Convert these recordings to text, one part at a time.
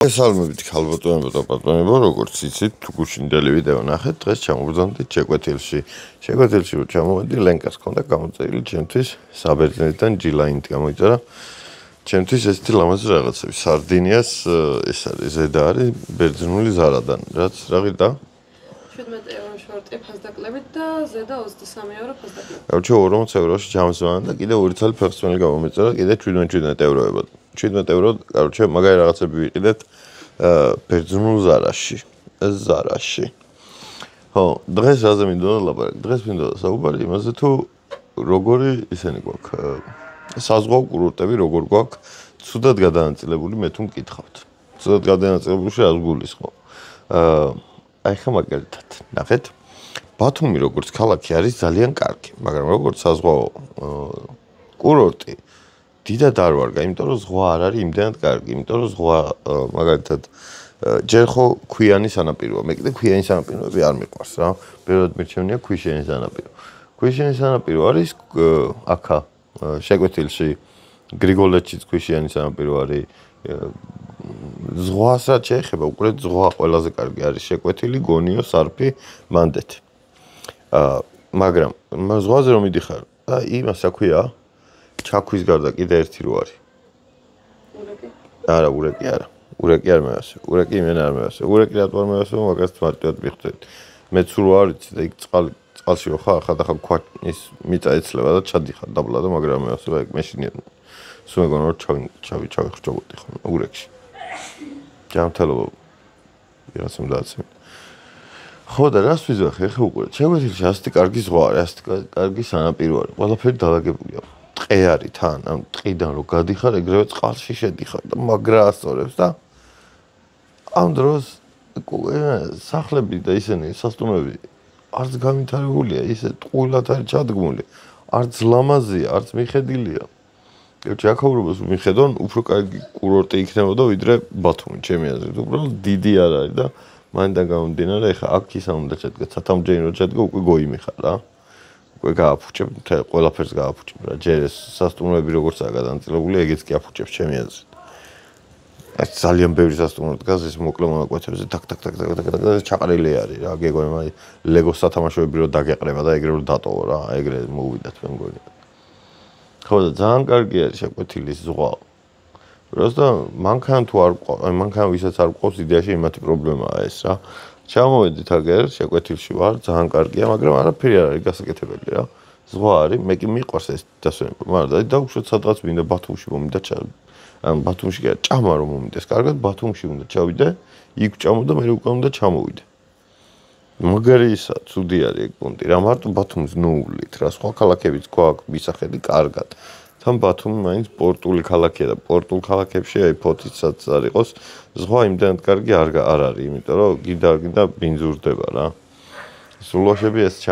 მოგესალმებით ქალბატონებო და პატრონებო, როგორც იცით, თუ გუშინდელი ვიდეო ნახეთ, დღეს ჩამოვბრძანდით შეკვეთილში. შეკვეთილში რომ ჩამოვედი, ლენკას ჰქონდა გამოწერილი ჩემთვის საბერძნეთიდან G-Line-ით გამოიწერა. ჩემთვის ესეთი ლამაზი რაღაცები. სარდინიას ეს არის ზედა არის ბერძნული ზარადან. რაც რა ღირდა? 17 ევრო შორტი ფასდაკლებით და ზედა 23 ევრო ფასდაკლებით. გავჩო 40 ევროში ჩამოსვანა და კიდე ორი ცალი ფეხსვენი გამომეწერა, კიდე 17 ევროებად. 17 ევრო, короче, მაგარი რაღაცები ვიყიდეთ ბერძნულ ზარაში. ხო, დღეს რაზე მინდოდა ლაპარაკი? დღეს მინდოდა საუბარი იმაზე თუ როგორი ისენი გვაქვს საზღვაო კურორტები როგორ გვაქვს ცუდად გადანაწილებული მე თუ მკითხავთ. ცუდად გადანაწილებულში რას გულისხმობ? აი ხა მაგალითად, ნახეთ. ბათუმი როგორც ქალაქი არის ძალიან კარგი, მაგრამ როგორც საზღვაო კურორტი დიდად არ ვარგა, იმიტომ რომ ზღვა არ არის იმდენად კარგი, იმიტომ რომ ზღვა მაგალითად ჯერ ხო ქვიანი სანაპიროა, მე კიდე ქვიანი სანაპიროები არ მიყვარს რა. ბევრად მირჩევნია ქვიშიანი სანაპირო. ქვიშიანი სანაპირო არის აქა შეკვეთილში, გრიგოლეთშიც ქვიშიანი სანაპირო არის. ზღვას რაც შეეხება, უყურეთ ზღვა ყველაზე კარგი არის შეკვეთილი, გონიო, სარფი, მანდეთი. მაგრამ ზღვაზე რომ მიდიხარ, იმას აქვია ჩაქვის გარდა კიდე ერთი რო არის. ურეკი? არა, ურეკი არა. ურეკი არ მევასე. ურეკი იმენ არ მევასე. ურეკი რატო არ მევასე, მაგას მარტივად მიხვდებით. მეც სულ არ ვიცი და იქ წყალში ხარ, ხა ქვა ის მიწა ეცლება და ჩადიხარ დაბლა და მაგრამ მევასე, ეგ მეშინია. სულ მეგონა რომ ჩავიხრჯობოდი ხოლმე ურეკში. ჯანმრთელობა ვიღაცამ დააცემი. ხო და რას ვიზახე, ხე უყურეთ. შეგვიძლია ასეთი კარგი ზღვა არის, ასეთი კარგი სანაპირო არის. ყველაფერი დაალაგებულია. ტყე არის თან, ამ ტყიდან რო გადიხარ, ეგრევე წყალში შედიხარ და მაგრა ასწორებს და ამ დროს სახლები და ისინი სასტუმრები არც განვითარებულია, ისე ტყუილად არის ჩადგმული, არც ლამაზია, არც მიხედილია. ჯაკაურობას მიხედონ, უფრო კარგი კურორტი იქნებოდა ვიდრე ბათუმი, ჩემი აზრით. უბრალოდ დიდი არ არის და მანდან გამომდინარე, ეხა აქ ისა უნდა შედგა, სათამჯენი რო შედგა, უკვე გოიმიხარ რა. უკვე გააფუჭებ, ყველაფერს გააფუჭებ რა. ჯერ ეს სასტუმროები როგორცაა გადანაწილებული, ეგეც კი აფუჭებს ჩემი აზრით. ეს ძალიან ბევრი სასტუმრო დგას ეს მოკლე მონაკვეთებზე, თაკ ჩაყრილი არის რა. გეგონა ლეგოს სათამაშოები რო დაგეყრება და ეგრე რო დატოვო რა. ეგრე მოვიდათ მე მგონი. ხო და ძალიან კარგი არის შეკვეთილის ზღვა. просто მანქანა თუ არ ყავს, მანქანა ვისაც არ ყავს იდეაში იმათი პრობლემაა ეს რა. ჩამოვედით აგერ შეკვეთილში ვარ, ძალიან კარგია, მაგრამ არაფერი არ არის გასაკეთებელი რა. ზღვა არის, მე კი მიყვარს ეს დასვენება, მაგრამ დაუშვათ სადღაც მინდა ბათუმში მომიდა ან ბათუმში კი ჭამა რომ მომიდეს, კარგად ბათუმში უნდა ჩავიდე, იქ ჭამო და მე უკვე უნდა ჩამოვიდე. მაგარი ისა, ცუდი არის ეგ პუნქტი რა, მარტო ბათუმს ნოულით რა, სხვა ქალაქებიც გვაქვს მისახედი კარგად. თან ბათუმი მაინც პორტული ქალაქია და პორტულ ქალაქებში აი ფოთიცაც არ იყოს, ზღვა იმდენად კარგი არ არის, იმიტომ რომ გინდა ბინძურდება რა. სულოშები ეს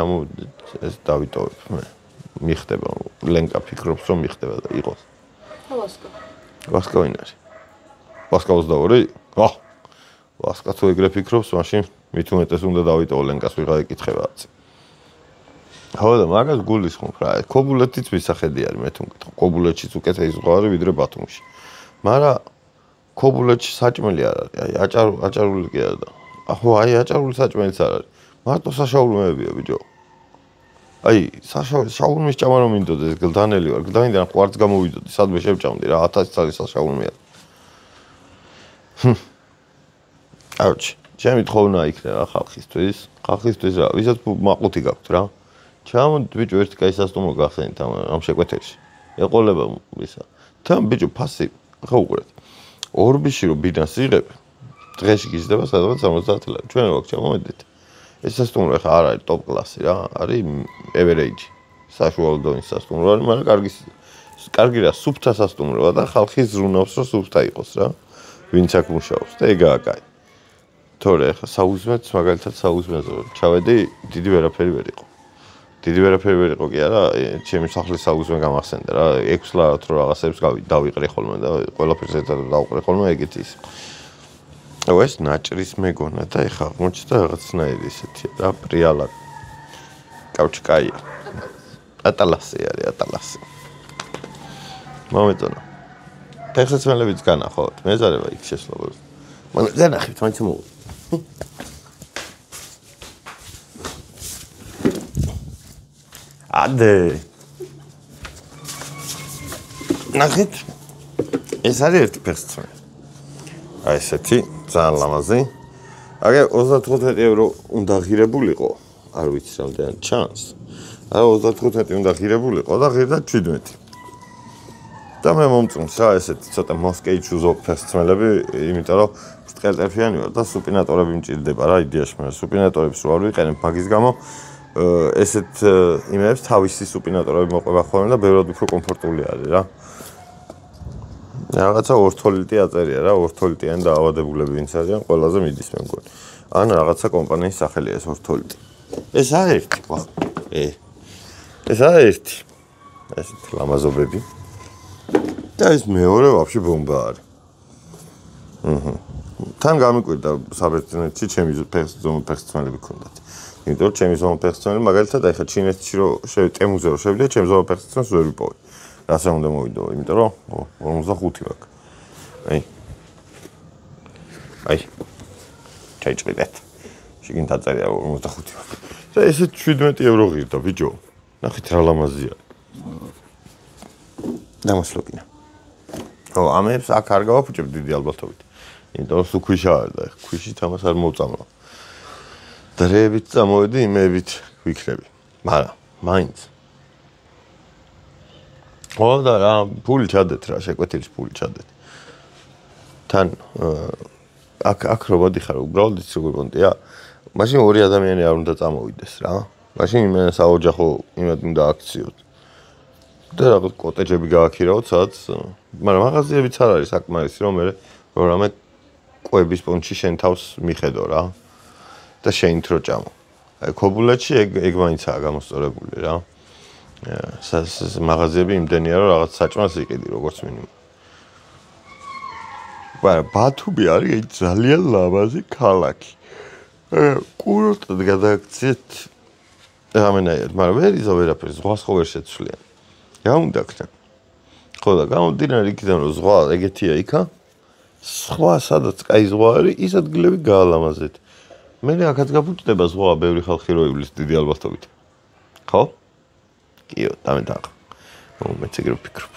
ეს დავიტოვებ მე. მიხდება, ლენკა ფიქრობს რომ მიხდება და იყოს. ვასკა. ვასკა ვინ არის? ვასკა 22? ვასკა თუ ეგრე ფიქრობს, მაშინ მით უმეტეს უნდა დავიტოვო ლენკას ვიღა ეკითხებაც. ხო და მაგას გულისხმობ რა, ქობულეთიც მისახედი არის მე თუ მკითხო. ქობულეთშიც უკეთესი ზღვა არის ვიდრე ბათუმში. მაგრამ ქობულეთში საჭმელი არ არის, აი აჭარული კი არა და. ხო, აი აჭარული საჭმელიც არ არის. მარტო საშაურმეებია ბიჭო. აი, შაურმის ჭამა რომ მინდოდეს, გლდანელი ვარ, გლდანიდან ყვარც გამოვიდოდი, სადმე შევჭამდი რა, 1000 წელი საშაურმეა. აუჩი, ჩემი თხოვნა იქნება ხალხისთვის რა, ვისაც მაყუთი გაქვთ რა. ჩამოდით ბიჭო ერთი კაი სასტუმრო გახსენით ამ შეკვეთილში. ეყოლება ისა. თან ბიჭო ფასი, ხო უყურეთ. ორბიში რო ბინას იღებ, დღეში გიზრდება სადღაც 70 ლარი. ჩვენ რო ჩამოვედით. ეს სასტუმრო ხა არ არის ტოპ კლასი რა, არის average. საშუალო დონის სასტუმრო არის, მაგრამ კარგი რა, სუფთა სასტუმროა და ხალხი ზრუნავს რომ სუფთა იყოს რა. ვინც აქ მუშაობს და ეგაა კაი. თორე ხა საუზმეც მაგალითად საუზმეზე ჩავედი, დიდი ვერაფერი ვერ იყო. დიდი ვერაფერი ვერ იყო კი არა, ჩემი სახლის საუზმე გამახსენდა რა, 6 ლარად რო რაღაცებს დავიყრე ხოლმე და ყველაფერს ერთად დავყრე ხოლმე ეგეთი ის. ეს ნაჭრის მეგონა და ეხა აღმოჩნდა რაღაცნაირი ისეთი რა, პრიალა. კაუჩი კაია. ატალასი არის, ატალასი. მომეწონა. ფეხსაცმელებიც განახოთ, მეზარება იქ შესლობას. მან განახით მაინც მო ადე ნახეთ ეს არის ერთი ფეხსაცმელი აი ესეთი ძალიან ლამაზი აგე 35 евро უნდა ღირებულიყო არ ვიცი რამდენი ჩანს არა 35 უნდა ღირებულიყო და ღირდა 17 და მე მომწონს რა ესეთი ცოტა მოსკეიჩ უზოგ ფეხსაცმელები იმიტომ რომ წელწელფიანი ვარ და სუპინატორები მჭირდება რა იდეაში მაგრამ სუპინატორებს რო არ ვიყენებ მაგის გამო ესეთ იმებს თავისი სუპინატორები მოყვება ხოლმე და ბევრად უფრო კომფორტული არის რა რაღაცა ორთოლიტი აწერია რა ორთოლიტიანი დაავადებულები ვინც არიან ყველაზე მიდის მე მგონი ან რაღაცა კომპანიის სახელია ეს ორთოლიტი ეს არის ერთი ხო ეს არის ერთი ესეთი ლამაზობები და ეს მეორე ვაფშე ბომბა არის თან გამიკვირდა საბერძნეთში ჩემი ფეხსაცმელები ქონდათ იმიტომ რომ ჩემი ზომა ფეხსაცმელი მაგალითად აი ხა ჩინეთში რო ტემუზე რო შევიდე ჩემი ზომა ფეხსაცმელს ვერ ვიპოვე რას უნდა მოვიდო იმიტომ რომ 45 მაქვს აი ჩაიჭრიდეთ შეგინ დაწერია 45 მაქვს და ესე 17 евро ღირდა ბიჭო ნახეთ რა ლამაზია დამასლოკინა ო ამებს აქ არ გავაფუჭებ დიდი ალბათობით იმიტომ რომ სულ ქვიშა არ და ქვიშით ამას არ მოვწამლა დრეებით წამოვედი იმებით ვიქნები მაგრამ მაინც და რა ფული ჩადეთ რა შეკვეთილის ფული ჩადეთ თან აქ რო მოდიხარ უბრალოდ ის როგორ პონტია მაშინ ორი ადამიანი არ უნდა წამოვიდეს რა მაშინ მე საოჯახო იმად უნდა აქციოთ და რაღაც კოტეჯები გააქირავოთ სადაც მაგრამ მაღაზიებიც არ არის საკმარისი რომ მე რამე კვების პონჩი შენ თავს მიხედო რა და შეინთრო ჭამო აი ქობულეთში ეგ მაინცაა გამოსწორებული რა მაღაზიები იმდენია რომ რაღაც საჭმელს იყიდი როგორც მინიმუმ მაგრამ ბათუმი არის ძალიან ლამაზი ქალაქი კურორტად გადააქციეთ რამენაირად მაგრამ ვერ იზო ვერაფერს ზღვას ხო ვერ შეცვლიან რა უნდა ქნა ხო და გამომდინარე იქიდან რომ ზღვა ეგეთია იქა სხვა სადაც კაი ზღვა არის ის ადგილები გაალამაზეთ მე აქაც გაფუჭდება ზღვა ბევრი ხალხი რო ივლის დიდი ალბათობით ხო კიო დამეთახ მეც ეგრე ვფიქრობ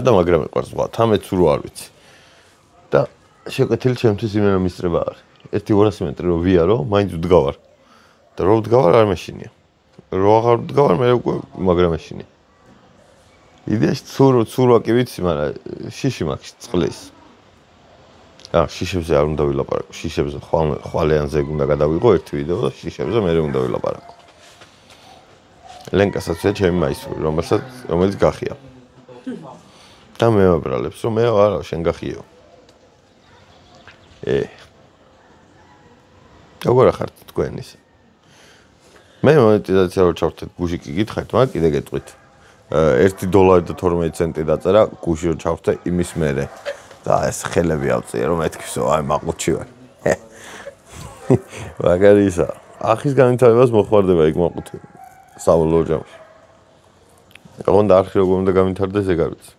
და მაგრამ მეყვარს ზღვა თამეც რო არ ვიცი და შეკვეთილი ჩემთვის იმენა მისწრება არის 1-200 მეტრი რო ვიარო მაინც ვდგავარ და რო ვდგავარ არ მეშინია რო აღარ ვდგავარ მე მაგრამ მეშინია იდეაში ცურვა კი ვიცი მაგრამ შიში მაქვს წყლის შიშებზე არ უნდა ვილაპარაკო შიშებზე ხვალიანზე უნდა გადავიღო ერთი ვიდეო და შიშებზე მე უნდა ვილაპარაკო ლენკასაც ჩემი მაისური რომელიც გახია და მე ვაბრალებს რომ მე არა შენ გახიო როგორ ხართ თქვენ ის მე მონეტიზაცია რო ჩავხდეთ გუში კი გითხარით მაგრამ კიდე გეტყვით $1.12 დაწერა გუში რო ჩავხდე იმის მერე და ეს ხელები ავწია რომ მეთქისო აი მაყუთში ვარ მაგარისა ახის განვითარებას მოხმარდება იქ მაყუთი საბოლოო ჯამში ოღონდ არხი როგორ უნდა განვითარდეს ეგ არ ვიცი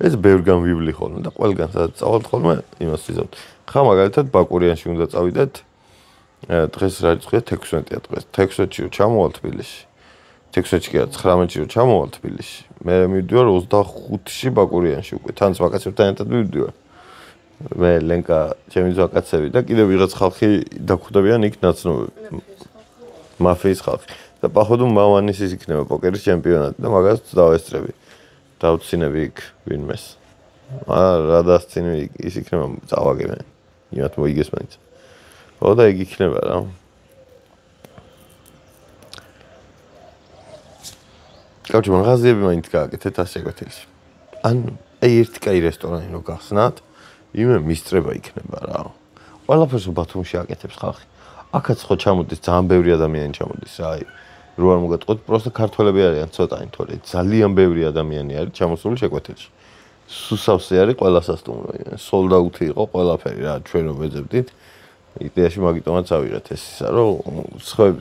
ეს ბევრგან ვივლი ხოლმე და ყველგან სადაც წავალთ ხოლმე იმას ვიზავთ ხა მაგალითად ბაკურიანში უნდა წავიდეთ დღეს რა რიცხვია 16-ია დღეს 16-ში რო ჩამოვალ თბილისში 16-ში კი არა 19-ში რო ჩამოვალ თბილისში მე მივდივარ 25-ში ბაკურიანში უკვე თანაც ვაკაცებთან ერთად მივდივარ მე ლენკა ჩემი ვაკაცები და კიდევ ვიღაც ხალხი დაგვხვდებიან იქ ნაცნობები მაფიის ხალხი და походу მამანის ის იქნება პოკერის ჩემპიონატი და მაგას დავესწრები დავცინები იქ ვინმეს რა დასცინები ის იქნება წავაგე მე იმათ მოიგეს მაინც ხო და ეგ იქნება რა კაუჩი მაღაზიები მაინც გააკეთეთ ასე კვეთილში ან აი ერთი კაი რესტორანი რო გახსნათ იმე მისწრება იქნება რა ყველაფერს ბათუმში აკეთებს ხალხი აქაც ხო ჩამოდის ძალიან ბევრი ადამიანი ჩამოდის რა აი რო არ მოგატყოთ პროსტა ქართველები არიან ცოტანი თორე ძალიან ბევრი ადამიანი არის ჩამოსული შეკვეთილში სუსავსე არის ყველა სასტუმრო სოლდაუთი იყო ყველაფერი რა ჩვენ რომ ვეძებდით იდეაში მაგიტომაც ავიღეთ ეს ისა რომ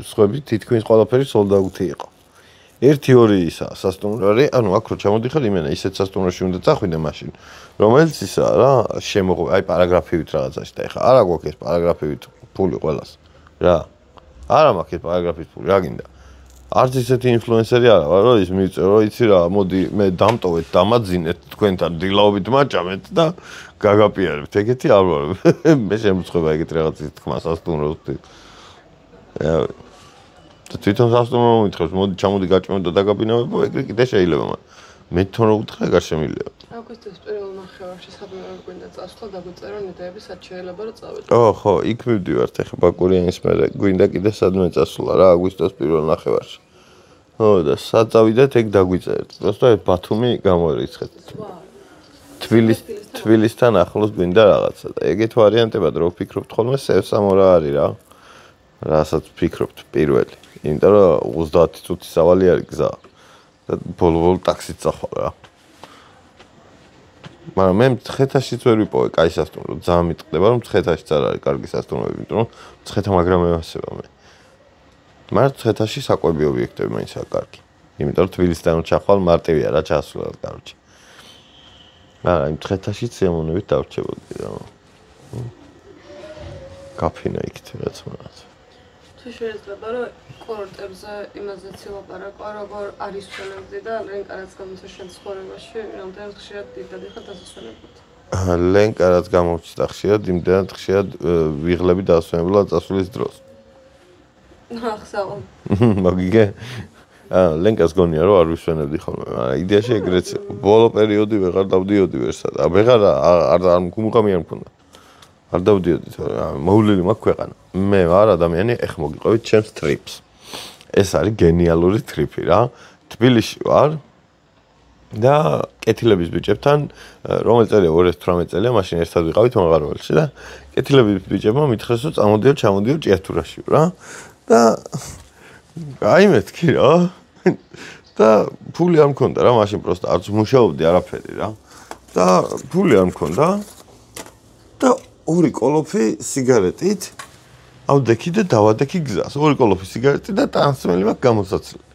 სხვები თითქმის ყველაფერი სოლდაუთი იყო 1-2 ისაა სასტუმრო, ანუ აქ რო ჩამოდიხარ იმენა ისეთ სასტუმროში უნდა წახვიდე მაშინ, რომელიც ისაა რა, შემოღო, აი პარაგრაფივით რაღაცაში და ეხა არა გვაქვს ეს პარაგრაფივით ფული ყველას. რა. არა მაქვს ეს პარაგრაფით ფული, რა გინდა? არც ისეთი ინფლუენსერი არა ვარ, რომ ის მივწერო, იცი რა, მოდი მე დამტოვეთ, დამაძინეთ თქვენთან დილაობით მაჭამეთ და გაგაპიარებთ. ეგეთი არ ვარ. მე შემოწება ეგეთი რაღაცის თქმა სასტუმროს. თვითონ სასტუმრო მომითხებს, მოდი ჩამოდი გაჭმევ და დაგაბინავებო, ეგრე კიდე შეიძლება, მაგრამ მე თვითონ რო უთხრა ეგარ შემიძლია. აგვისტოს პირველ ნახევარში სადმე რომ გვინდა წასვლა, დაგვიწერო ნიდეები, სად შეიძლება რომ წავიდე. ხო, იქ მივდივართ, ეხა ბაკურიანის მერე გვინდა კიდე სადმე წასვლა რა, აგვისტოს პირველ ნახევარში. ხო, და სად წავიდეთ, ეგ დაგვიწერეთ. просто ბათუმი გამორიცხეთ. თბილისთან ახლოს გვინდა რაღაცა და ეგეთ ვარიანტებად რო ვფიქრობთ ხოლმე, სევსამორა არის რა. რასაც ვფიქრობთ პირველი. იმიტომ რომ 30 წუთი სავალი არის გზა. და ბოლო ტაქსით წახვალ რა. მაგრამ მე მცხეთაშიც ვერ ვიპოვე კაი სასტუმრო, ძალიან მიტყდება რომ მცხეთაშიც არ არის კარგი სასტუმროები, იმიტომ რომ მცხეთა მაგრამ ევასება მე. მაგრამ მცხეთაში საკვები ობიექტები მაინც არის კარგი. იმიტომ რომ თბილისიდან ჩახვალ მარტივია რა ჩასვლა, კაროჩე. მაგრამ იმ მცხეთაშიც სიამოვნებით დავრჩებოდი რა. გაფინა იქით რაც მაგას. თუ შეიძლება რომ კურორტებზე იმაზეც ილაპარაკო, როგორ არის ჩვენებზე და ლენკარაც გამოსა შენ ცხოვრებაში, რამდენად ხშირად დადიხარ დასასვენებლად. ლენკარაც გამოჩნდა ხშირად, იმდენად ხშირად ვიღლები დასასვენებლად წასვლის დროს. ახსავალ. მაგიგე? ლენკას გონია რომ არ ვისვენებდი ხოლმე, მაგრამ იდეაში ეგრეც ბოლო პერიოდი ვეღარ დავდიოდი ვერსად. ვეღარ არ მქუმუყამი არ მქონდა. არ დავდიოდი, მოვლილი მაქვს ქვეყანა. მე ვარ ადამიანი, ეხ მოგიყვებით ჩემს ტრიპს. ეს არის გენიალური ტრიპი რა. თბილისში ვარ და კეთილების ბიჭებთან, რომელი წელია 2018 წელია, მაშინ ერთად ვიყავით მაღაროელში და კეთილების ბიჭებმა მითხრეს რომ ჩამოდიო ჭიათურაში რა. და აი მეთქი რა. და ფული არ მქონდა რა, მაშინ პროსტა არც მუშაობდი არაფერი რა. და ფული არ მქონდა. და ორი კოლოფი სიგარეტით ავდექი და დავადექი გზას. ორი კოლოფი სიგარეტი და ტანსმელი მაქვს გამოსაცლელი.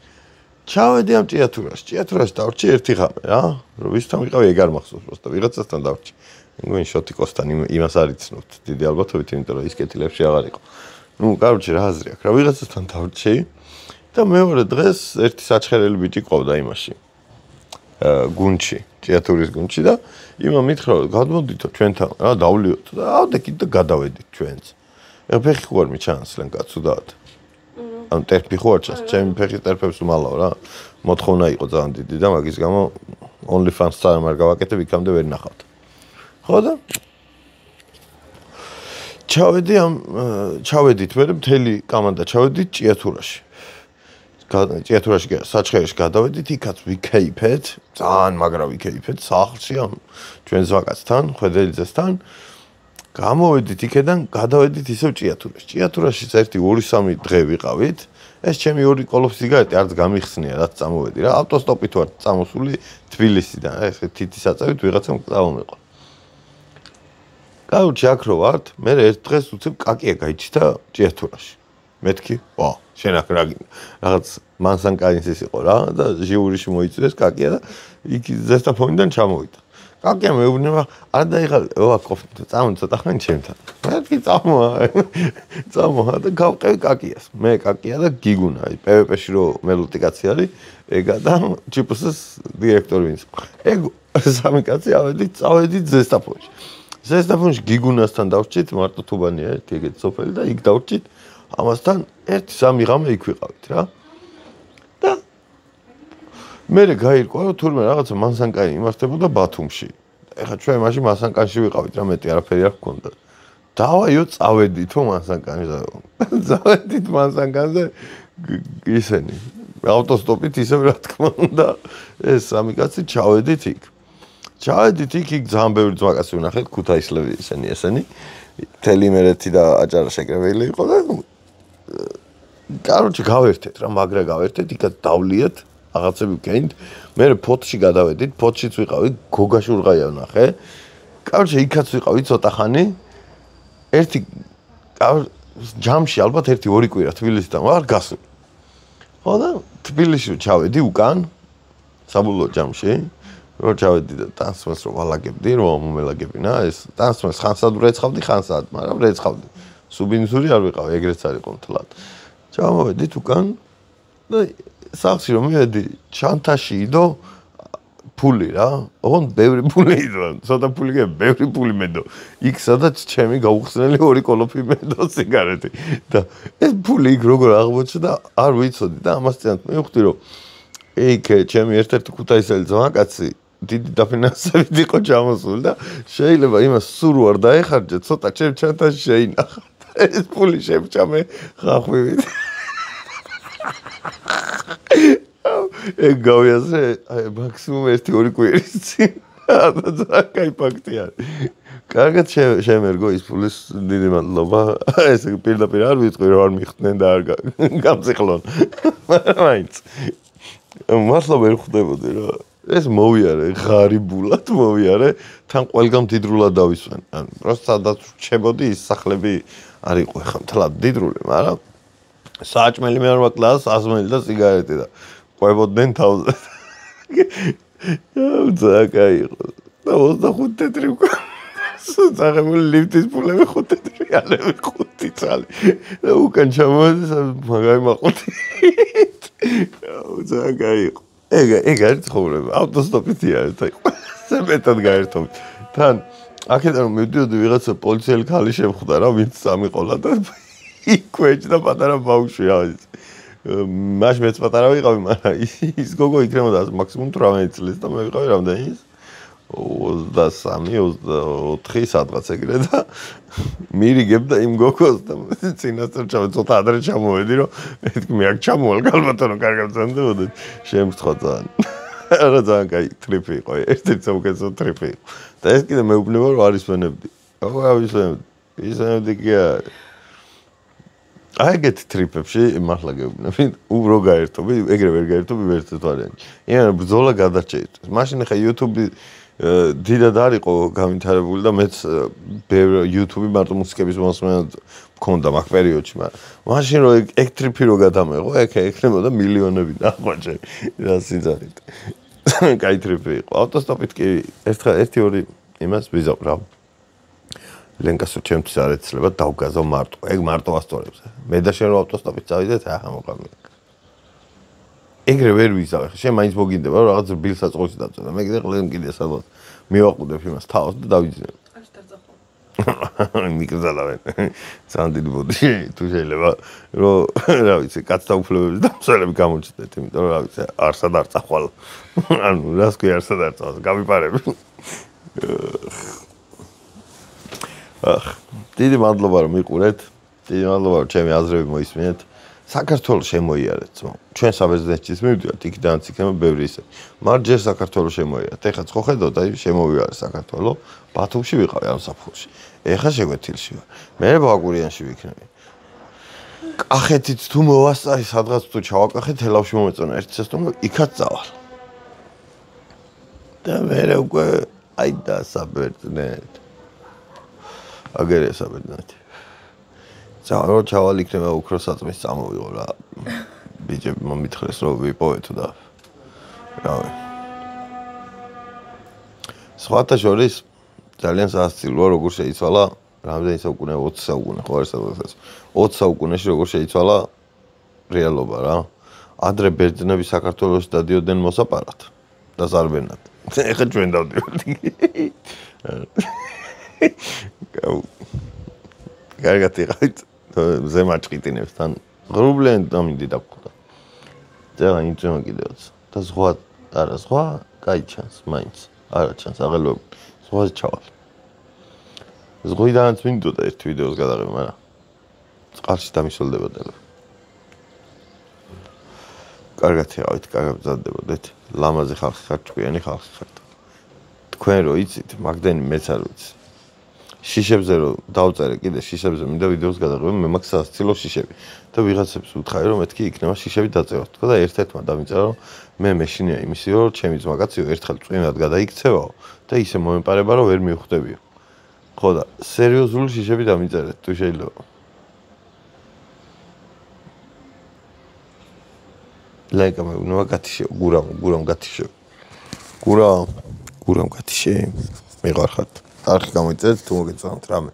ჩავედი ამ ჭიათურაში დავრჩი ერთი ღამე რა. რომ ვისთან ვიყავი ეგ არ მახსოვს, პროსტა ვიღაცასთან დავრჩი. მეგონი შოტიკოსთან იმას არ იცნობთ დიდი ალბათობით, იმიტომ რომ ის კეთილებში აღარ იყო. ნუ, კაროჩე რა აზრი აქვს რა, ვიღაცასთან დავრჩი და მეორე დღეს ერთი საჩხერელი ბიჭი ყავდა იმაში. გუნჩი, ჭიათურის გუნჩი და იმამ მითხრა რომ გადმოდითო ჩვენთან რა დავლიოთ და ავდექით და გადავედით ჩვენც. ეხა ფეხი ხო არ მიჩანს ლენ კაცო დაათ. ანუ ტერფი ხო არ ჩანს, ჩემი ფეხის ტერფებს უმალავ რა. მოთხოვნა იყო ძალიან დიდი და მაგის გამო OnlyFans-ს არ გავაკეთებ, იქამდე ვერ ნახავთ. ხო და ჩავედით მე მთელი კამანდა ჩავედით ჭიათურაში. ჭიათურაში საჩხერეში გადავედით, იქაც ვიქეიფეთ, ძალიან მაგრა ვიქეიფეთ სახლში ამ ჩვენ ზვაკაცთან, ხვედელიძესთან. გამოვედით იქედან, გადავედით ისევ ჭიათურაში. ჭიათურაშიც ერთი 2-3 დღე ვიყავით. ეს ჩემი ორი კოლოფი სიგარეტი არც გამიხსნია, რაც წამოვედი რა. ავტოსტოპით ვარ წამოსული თბილისიდან. ეს თითის აწევით ვიღაცამ წავომეყვა. გაუჩი აქ რო ვართ, მე ერთ დღეს უცებ კაკია გაიჩიტა ჭიათურაში. მეთქი, ვა, შენ აქ რა გინდა? რაღაც მანსანკაინსის იყო რა და ჟიურიში მოიწვიეს კაკია და იქ ზესტაფონიდან ჩამოვიდა. კაკია მეუბნება, არ დაიღალე, ვა, ყოფილი, წამო ცოტა ხანი ჩემთან. მეთქი წამოა და გავყევი კაკიას. მე კაკია და გიგუნა, პვპ-ში რო მელოტი კაცი არის, ეგა და ჩიპუსის დირექტორი ვინც. ეგ სამი კაცი წავედით ზესტაფონში. ზესტაფონში გიგუნასთან დავრჩით, მარტო თუბანია ერთი ეგეთი სოფელი და იქ დავრჩით. ამასთან 1-3 ღამე იქ ვიყავით რა. და მე გაირკვა რომ თურმე რაღაცა მანსანკანი იმართებოდა ბათუმში. ეხლა ჩვენ მაშინ მანსანკანში ვიყავით რა, მეტი არაფერი არ გქონდა. დავაიო წავედითო მანსანკანზე. წავედით მანსანკანზე ისენი ავტოსტოპით ისევ რა თქმა უნდა ეს სამი კაცი ჩავედით იქ. ჩავედით იქ ძალიან ბევრი ძვაკაცი ვნახეთ, ქუთაისლები ესენი. თელიმერეთი და აჭარა შეკრებილი იყო და კაროჩე გავერთეთ რა, მაგრა გავერთეთ, იქაც დავლიეთ, რაღაცები ვქენით. მე ფოთში გადავედით, ფოთშიც ვიყავი, გოგაშურღაია ვნახე. კაროჩე იქაც ვიყავი ცოტა ხანი. ერთი ჯამში ალბათ 1-2 კვირა თბილისიდან ვარ გასული. ხო და თბილისში ჩავედი უკან საბოლოო ჯამში რო ჩავედი და ტანსმელს რო ვალაგებდი რომ მომელაგებინა ეს ტანსმელს ხანსად ვრეცხავდი ხანსად მაგრამ ვრეცხავდი სუბინსური არ ვიყავ ეგრეც არ იყო მთლად ჩავმოვედით უკან და სახში რომ მივედი ჩანთაში იდო ფული რა ოღონდ ბევრი ფული იდო ცოტა ფული გე ბევრი ფული მედო იქ სადაც ჩემი გაუხსნელი ორი კოლოფი მედო სიგარეტი და ეს ფული იქ როგორ აღმოჩნდა არ ვიცოდი და ამას წინათ მივხვდი რომ იქ ჩემი ერთ-ერთი ქუთაისელი ძმაკაცი დიდი დაფინანსებით იყო ჩამოსული და შეიძლება იმას სულ არ დაეხარჯა ცოტა ჩემ ჩანთაში შეინახა ეს ფული შემჭამე ხახვივით ეგ გავიაზრე მაქსიმუმ 1-2 კვირის წინ და კაი ფაქტი არის კარგად შემერგო ის ფულის დიდი მადლობა ესე პირდაპირ არ ვიტყვი რომ არ მიხდნენ და არ გამწიხლონ მაინც მართლა ვერ ხვდებოდი რა ეს მოვიარე ღარიბულად მოვიარე თან ყველგან დიდრულად დავისვენ ან პროსტ სადაც რჩებოდი ის სახლები არ იყო ხა მთლად დიდრული მაგრამ საჭმელი მე არ ვაკლა 100 და სიგარეტი და ყვებოდნენ თავზე კაი იყო და 25 თეთრი უკვე საწაღებული ლიფტის ფულები 5 თეთრიანები 5 წალი და უკან ჩამოვედი მაგარი მაყუთით კაი იყო ეგ არის ცხოვრება ავტოსტოპით არის აი მეტად გაერთობ თან აქედან რომ მივდიოდი ვიღაცა პოლიციელი ქალი შემხვდა რა ვინც სამიყოლა და იქვეჭ და პატარა ბავშვი რა მაშ მეც პატარა ვიყავი მაგრამ ის გოგო იქნებოდა მაქსიმუმ 18 წლის და მე ვიყავი რამდენი ის 23-24 სადღაც ეგრე და მირიგებ და იმ გოგოს და წინასწარ ჩავედი ცოტა ადრე ჩამოვედი რომ მეთქი მე აქ ჩამოვალ გალბატონო კარგად ზანდებოდი შემსთხვა ძალიან არა ძალიან კაი ტრიპი იყო ერთ-ერთი საუკეთესო ტრიპი იყო და ეს კიდე მეუბნება რომ არის ვენებდი რა ვისვენებდი ისენებდი კი არა აი ეგეთი ტრიპებში მართლა გეუბნები უბრალოდ რო გაერთობი ეგრე ვერ გაერთობი ვერც თვალიანი იმენა ბრძოლა გადარჩეთ მაშინ ხა YouTube დიდად არ იყო განვითარებული და მეც YouTube მარტო მუსიკების მოსმენად მქონდა მაგ პერიოდში მაგრამ მაშინ რო ეგ ტრიპი რო გადამეღო ეგ ეკნებოდა მილიონები ნახვაჭე რა სიძარით კაი ტრიპი იყო ავტოსტოპით კი ერთი-ორი იმას ვიზავ რა ლენკასო ჩემთვის არ ეცლება დავგაზავ მარტო ეგ მარტო ასწორებს მე და შენ რო ავტოსტოპით წავიდეთ ახლა მოყავი ეგრე ვერ ვიზავ ხა შენ მაინც მოგინდება რომ რაღაც ბილსაწყოში დაწონა მე კიდე სადღაც მივაყუდებ იმას თავს და დავიძინებ არ დაწახო მიკრძალავენ სანდილი ბოდი თუ შეიძლება რომ რა ვიცი კაცთა უფლებების დამცველები გამოჩნდეთ იმიტომ რომ რა ვიცი არსად არ წახვალ ანუ რას კი არსად არ წახვალ გავიპარები დიდი მადლობა რომ მიყურეთ დიდი მადლობა რომ ჩემი აზრები მოისმინეთ საქართველოს შემოიარეთ ჩვენ საბერძნეთშიც მივდივართ იქიდანაც იქნება ბევრი ისე მაგრამ ჯერ საქართველოს შემოიარეთ ეხლა ხო ხედავთ აი შემოვიარე საქართველოს ბათუმში ვიყავი ამ საფხურში ეხლა შეგვეთილში ვარ მე ბაგურიანში ვიქნები კახეთით თუ მოვასწარი სადღაც თუ ჩავაკახე თელავში მომეწონა ერთი სესტომი იქაც წავალ და მე უკვე აი და საბერძნეთ აგერია საბერძნეთი ზარო ჩავალ იქნება უფრო საწმის წამოვიღო რა ბიჭები მომითხრეს რომ ვიპოვეთო და რავი სხვათა შორის ძალიან სასწავლოა როგორ შეიცვალა რამდენი საუკუნე 20 საუკუნე ხო არის სადღაც 20 საუკუნეში როგორ შეიცვალა რეალობა რა ადრე ბერძნები საქართველოს დადიოდნენ მოსაპარად და ზარბენად ეხლა ჩვენ დავდივართ კარგად იყავით ზემაჭყიტინებსთან ღრუბლენ დამინდი დაგხვდა ძალიან ინტერესო კიდევაც და ზღვა არა ზღვა კაი ჩანს მაინც არა ჩანს აღელვები ზღვაზე ჩავალ ზღვიდანაც მინდოდა ერთ ვიდეოს გადაღება მაგრამ წყალში დამისველდება ტელეფონი კარგად იყავით კარგად მზადდებოდეთ ლამაზი ხალხი ხართ ჭკვიანი ხალხი ხართ თქვენ რო იცით მაგდენი მეც არ ვიცი შიშებზე რომ დავწერე კიდე შიშებზე მინდა ვიდეოს გადაღება მე მაქვს სასცილო შიშები და ვიღაცებს ვუთხარი რომ მეთქი იქნება შიშები დაწევათ თქო და ერთ-ერთმა დამიწერა რომ მე მეშინია იმისი რომ ჩემი ძმაკაციო ერთხელ წვიმად გადაიქცევაო და ისე მომეპარება რომ ვერ მივხვდებიო ხო და სერიოზული შიშები დამიწერეთ თუ შეიძლება ლაიკა მე გათიშე გურამ გათიშე გურამ გათიშე მიყარხართ არხი გამოიწერეთ თუ მოგეწონათ რამე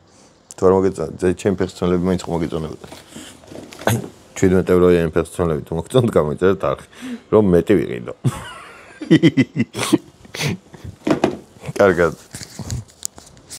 თუ არ მოგეწონათ ძე ჩემი პერსონალები მაინც მოგეწონებოდა აი 17 ევროიანი პერსონალები თუ მოგეწონათ გამოიწერეთ არხი რომ მეტი ვიყიდო კარგად